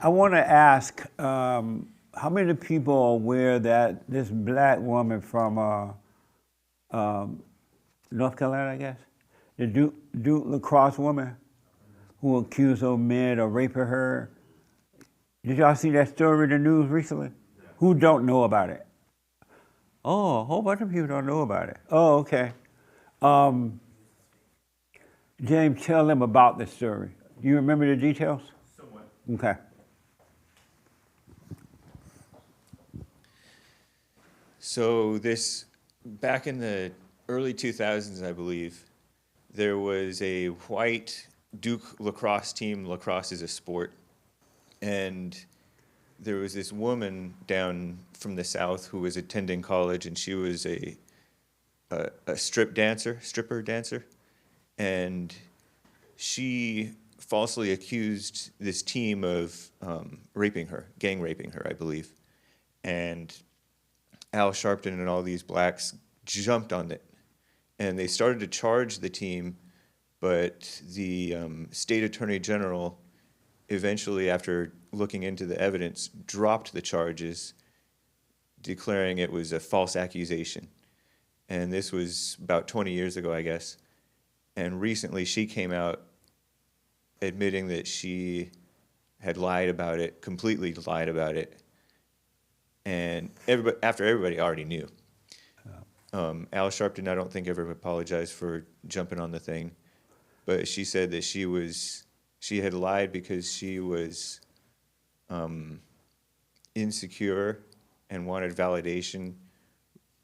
I want to ask, how many people are aware that this black woman from North Carolina, I guess, the Duke lacrosse woman who accused of men of raping her? Did y'all see that story in the news recently? Yeah. Who don't know about it? Oh, a whole bunch of people don't know about it. Oh, okay. James, tell them about the story. Do you remember the details? Somewhat. Okay. So back in the early 2000s, I believe, there was a white Duke lacrosse team. Lacrosse is a sport. And there was this woman down from the South who was attending college, and she was a stripper dancer. And she falsely accused this team of raping her, gang raping her, I believe. And Al Sharpton and all these blacks jumped on it. And they started to charge the team, but the state attorney general eventually, after looking into the evidence, dropped the charges, declaring it was a false accusation. And this was about 20 years ago, I guess. And recently she came out admitting that she had lied about it, completely lied about it. And after everybody already knew. Al Sharpton, I don't think ever apologized for jumping on the thing. But she said that she had lied because she was insecure and wanted validation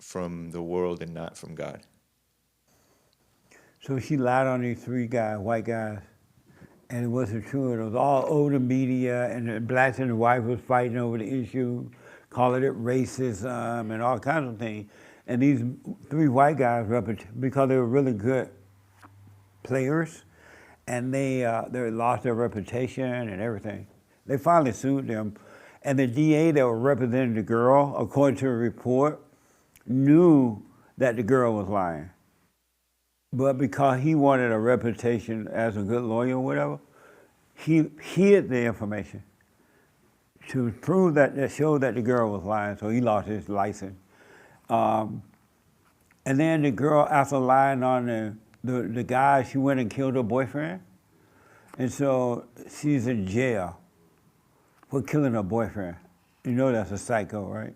from the world and not from God. So she lied on these three guys, white guys, and it wasn't true. It was all over the media, and the blacks and the whites was fighting over the issue, calling it racism and all kinds of things. And these three white guys, because they were really good players, and they lost their reputation and everything. They finally sued them. And the DA that was representing the girl, according to a report, knew that the girl was lying. But because he wanted a reputation as a good lawyer or whatever, he hid the information to prove that showed that the girl was lying, so he lost his license. And then the girl, after lying on the guy, she went and killed her boyfriend. And so she's in jail for killing her boyfriend. You know that's a psycho, right?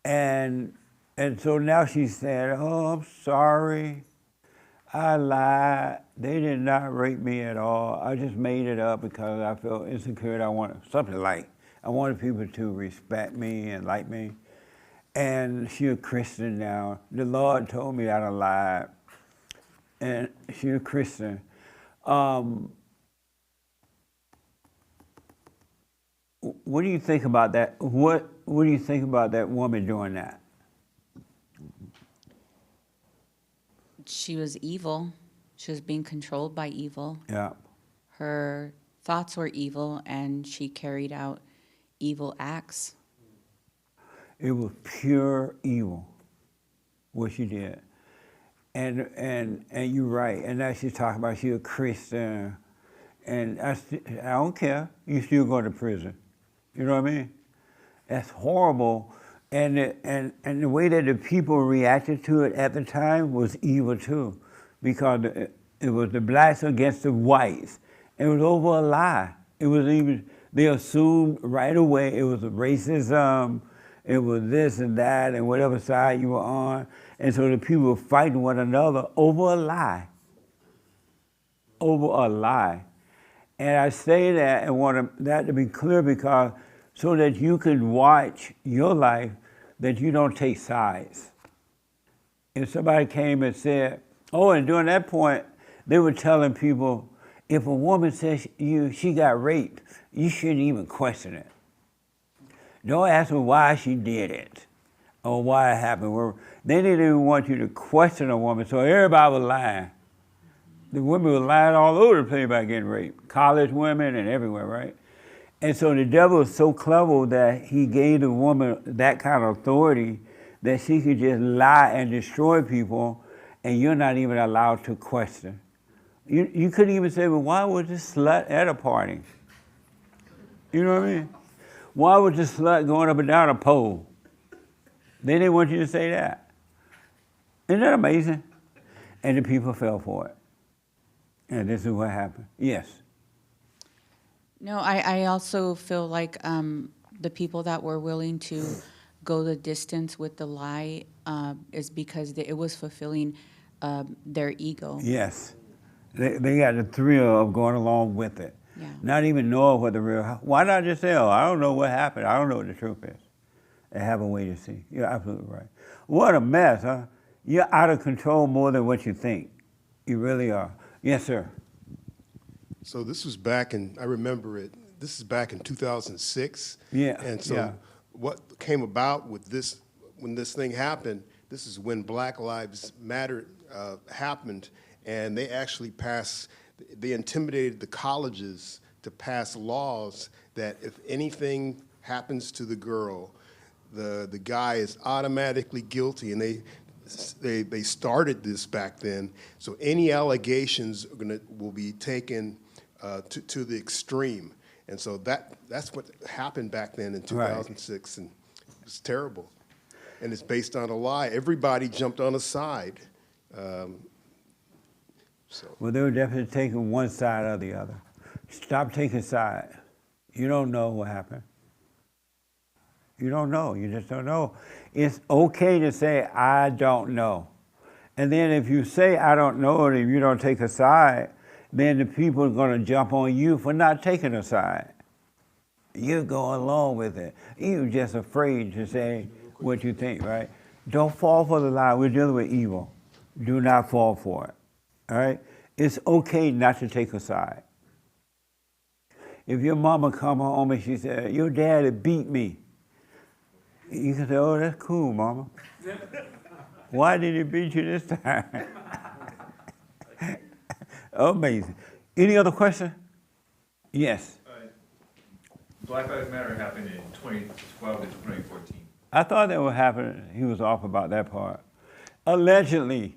And so now she's saying, oh, I'm sorry. I lied. They did not rape me at all. I just made it up because I felt insecure. I wanted people to respect me and like me. And she's a Christian now. The Lord told me that I lied. And she's a Christian. What do you think about that? What do you think about that woman doing that? She was evil. She was being controlled by evil. Yeah. Her thoughts were evil, and she carried out evil acts. It was pure evil, what she did. And you're right. And now she's talking about she's a Christian. And I don't care. You still go to prison. You know what I mean? That's horrible. And the way that the people reacted to it at the time was evil too, because it was the blacks against the whites. It was over a lie. They assumed right away it was racism, it was this and that, and whatever side you were on. And so the people were fighting one another over a lie. Over a lie. And I say that and want that to be clear because so that you can watch your life, that you don't take sides. If somebody came and said, oh, and during that point, they were telling people, if a woman says she got raped, you shouldn't even question it. Don't ask her why she did it or why it happened. They didn't even want you to question a woman, so everybody was lying. The women were lying all over the place about getting raped, college women and everywhere, right? And so the devil was so clever that he gave the woman that kind of authority that she could just lie and destroy people, and you're not even allowed to question. You couldn't even say, well, why was this slut at a party? You know what I mean? Why was the slut going up and down a pole? They didn't want you to say that. Isn't that amazing? And the people fell for it. And this is what happened. Yes. No, I also feel like the people that were willing to go the distance with the lie is because it was fulfilling their ego. Yes. They got the thrill of going along with it. Yeah. Not even knowing what the real, why not just say, oh, I don't know what happened. I don't know what the truth is. And have a way to see. You're absolutely right. What a mess, huh? You're out of control more than what you think. You really are. Yes, sir. So this was back in, I remember it, this is back in 2006. Yeah, And so yeah. what came about with this, when this thing happened, this is when Black Lives Matter happened, and they actually they intimidated the colleges to pass laws that if anything happens to the girl, the guy is automatically guilty, and they started this back then. So any allegations will be taken to the extreme, and so that's what happened back then in 2006, and it was terrible. And it's based on a lie. Everybody jumped on a side. Well, they were definitely taking one side or the other. Stop taking sides. You don't know what happened. You don't know. You just don't know. It's okay to say, I don't know. And then if you say, I don't know, and if you don't take a side, then the people are going to jump on you for not taking a side. You go along with it. You're just afraid to say what you think, right? Don't fall for the lie. We're dealing with evil. Do not fall for it. All right? It's okay not to take a side. If your mama come home and she said, your daddy beat me, you can say, oh, that's cool, mama. Why did he beat you this time? Amazing. Any other question? Yes. Black Lives Matter happened in 2012 to 2014. I thought that would happen. He was off about that part. Allegedly.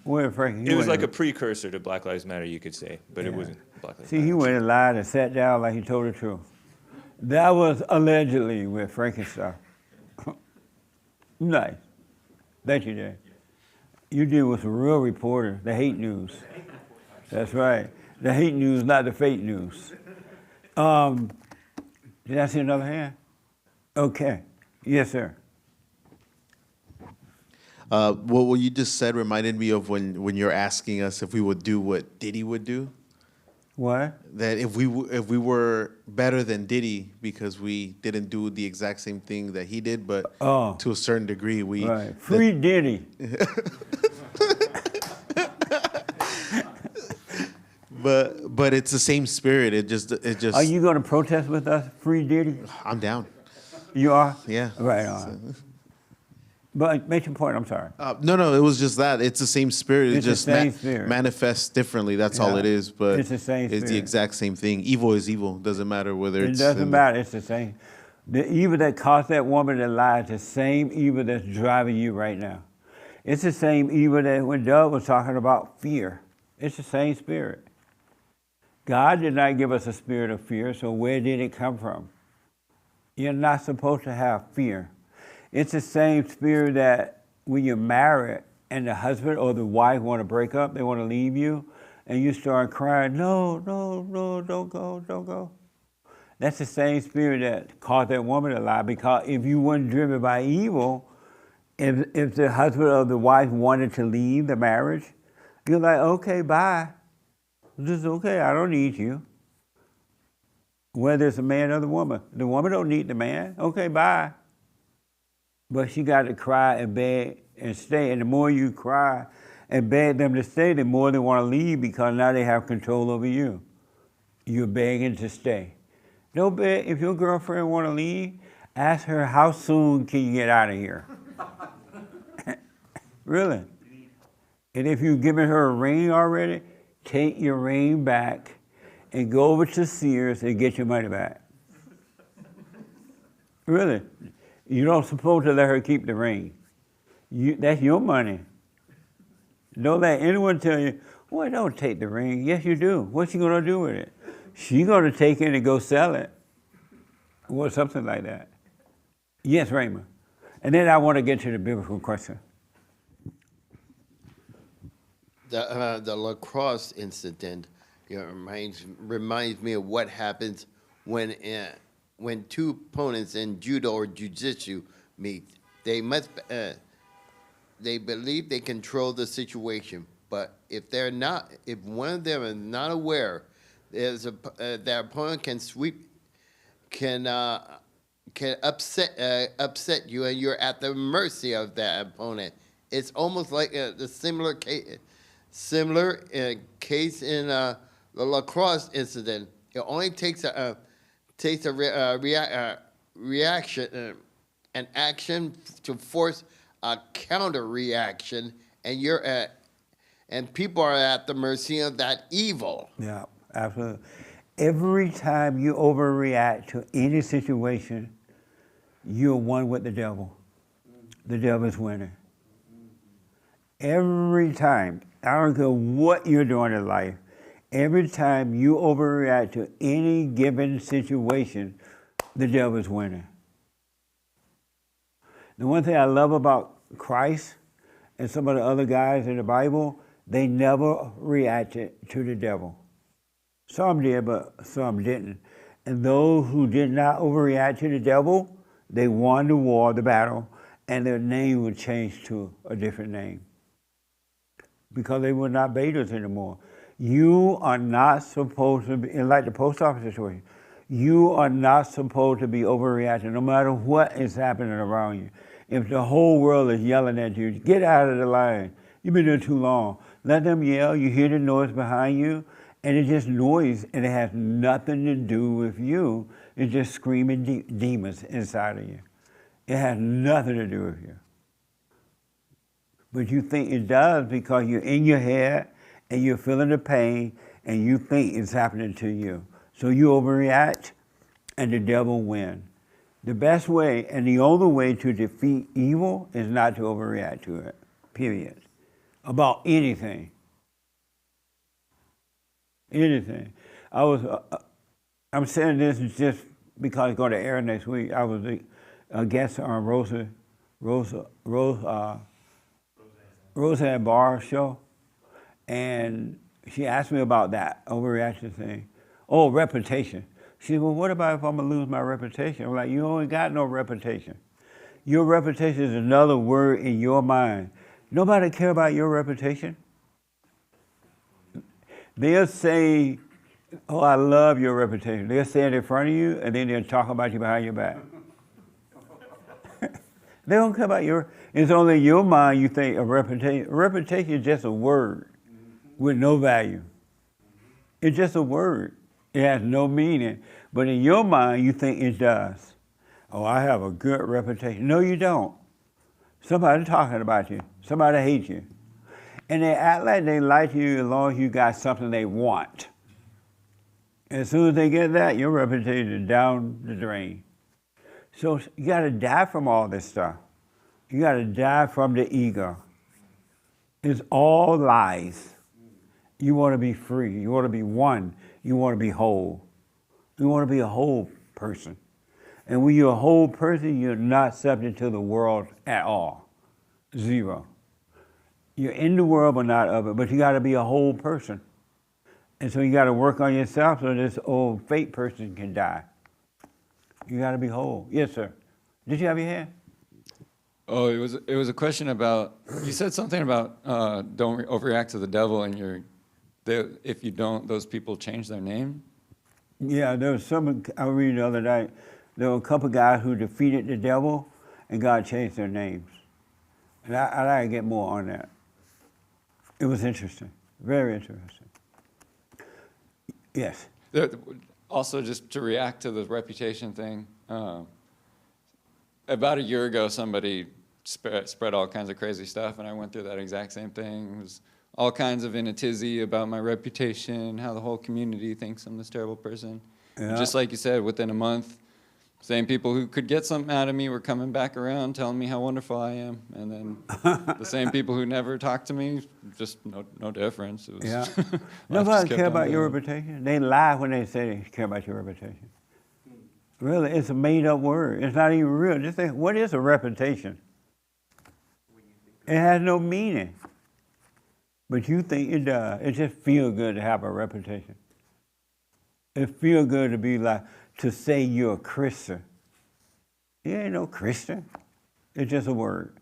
It was like a precursor to Black Lives Matter, you could say, but it wasn't Black Lives See, Matter. he went and lied and sat down like he told the truth. That was allegedly with Frankenstein. Nice. Thank you, Jay. You deal with some real reporters, the hate news. That's right. The hate news, not the fake news. Did I see another hand? Okay. Yes, sir. What you just said reminded me of when you're asking us if we would do what Diddy would do. What? That if we were better than Diddy because we didn't do the exact same thing that he did, but to a certain degree we. Right. Free Diddy. But it's the same spirit. It just. Are you going to protest with us? Free Diddy? I'm down. You are? Yeah. Right on. But make your point, I'm sorry. No, it was just that. It's the same spirit. It's it just the same spirit. manifests differently. That's all it is. But it's the same It's the spirit. exact same thing. Evil is evil. Doesn't matter whether it's. It doesn't matter. It's the same. The evil that caused that woman to lie is the same evil that's driving you right now. It's the same evil that when Doug was talking about fear. It's the same spirit. God did not give us a spirit of fear, so where did it come from? You're not supposed to have fear. It's the same spirit that when you're married and the husband or the wife want to break up, they want to leave you, and you start crying, no, don't go. That's the same spirit that caused that woman to lie, because if you weren't driven by evil, if the husband or the wife wanted to leave the marriage, you're like, okay, bye. This is okay, I don't need you. Whether it's a man or the woman don't need the man. Okay, bye. But she got to cry and beg and stay. And the more you cry and beg them to stay, the more they want to leave, because now they have control over you. You're begging to stay. Don't beg. If your girlfriend want to leave, ask her, how soon can you get out of here? Really. And if you've given her a ring already, take your ring back and go over to Sears and get your money back. Really. You don't supposed to let her keep the ring. That's your money. Don't let anyone tell you, well, don't take the ring. Yes, you do. What's she going to do with it? She's going to take it and go sell it. Or something like that. Yes, Raymond. And then I want to get to the biblical question. The lacrosse incident, reminds me of what happens when two opponents in judo or jiu-jitsu meet. They believe they control the situation, but if one of them is not aware, their opponent can upset you, and you're at the mercy of that opponent. It's almost like the similar case in the lacrosse incident. It only takes a reaction, an action to force a counter reaction, and people are at the mercy of that evil. Yeah, absolutely. Every time you overreact to any situation, you're one with the devil. The devil's winning. Every time, I don't care what you're doing in life, every time you overreact to any given situation, the devil's winning. The one thing I love about Christ and some of the other guys in the Bible, they never reacted to the devil. Some did, but some didn't. And those who did not overreact to the devil, they won the war, the battle, and their name would change to a different name because they were not betas anymore. You are not supposed to be, like the post office situation, you are not supposed to be overreacting no matter what is happening around you. If the whole world is yelling at you, get out of the line. You've been there too long. Let them yell, you hear the noise behind you, and it's just noise, and it has nothing to do with you. It's just screaming demons inside of you. It has nothing to do with you. But you think it does because you're in your head, and you're feeling the pain, and you think it's happening to you. So you overreact, and the devil wins. The best way and the only way to defeat evil is not to overreact to it, period. About anything. Anything. I'm saying this just because it's going to air next week. I was a guest on Roseanne Barr show, and she asked me about that overreaction thing. Oh, reputation. She said, well, what about if I'm going to lose my reputation? I'm like, you ain't got no reputation. Your reputation is another word in your mind. Nobody care about your reputation. They'll say, oh, I love your reputation. They'll say it in front of you, and then they'll talk about you behind your back. They don't care about it's only in your mind you think of reputation. Reputation is just a word with no value. It's just a word. It has no meaning. But in your mind, you think it does. Oh, I have a good reputation. No, you don't. Somebody's talking about you. Somebody hates you. And they act like they like you as long as you got something they want. As soon as they get that, your reputation is down the drain. So you got to die from all this stuff. You got to die from the ego. It's all lies. You want to be free. You want to be one. You want to be whole. You want to be a whole person. And when you're a whole person, you're not subject to the world at all. Zero. You're in the world, but not of it. But you got to be a whole person. And so you got to work on yourself so this old fake person can die. You got to be whole. Yes, sir. Did you have your hand? Oh, it was a question about, you said something about don't overreact to the devil, and if you don't, those people change their name? Yeah, there was some, I was reading the other night, there were a couple guys who defeated the devil, and God changed their names. And I'd like to get more on that. It was interesting, very interesting. Yes? Also, just to react to the reputation thing, about a year ago, somebody spread all kinds of crazy stuff, and I went through that exact same thing. It was all kinds of in a tizzy about my reputation, how the whole community thinks I'm this terrible person. Yeah. And just like you said, within a month, same people who could get something out of me were coming back around, telling me how wonderful I am. And then the same people who never talked to me, just no difference. It was Yeah. life Nobody just kept care on about your going. reputation. They lie when they say they care about your reputation. Really, it's a made-up word. It's not even real. Just think, what is a reputation? It has no meaning. But you think it does. It just feels good to have a reputation. It feels good to be like, to say you're a Christian. You ain't no Christian. It's just a word.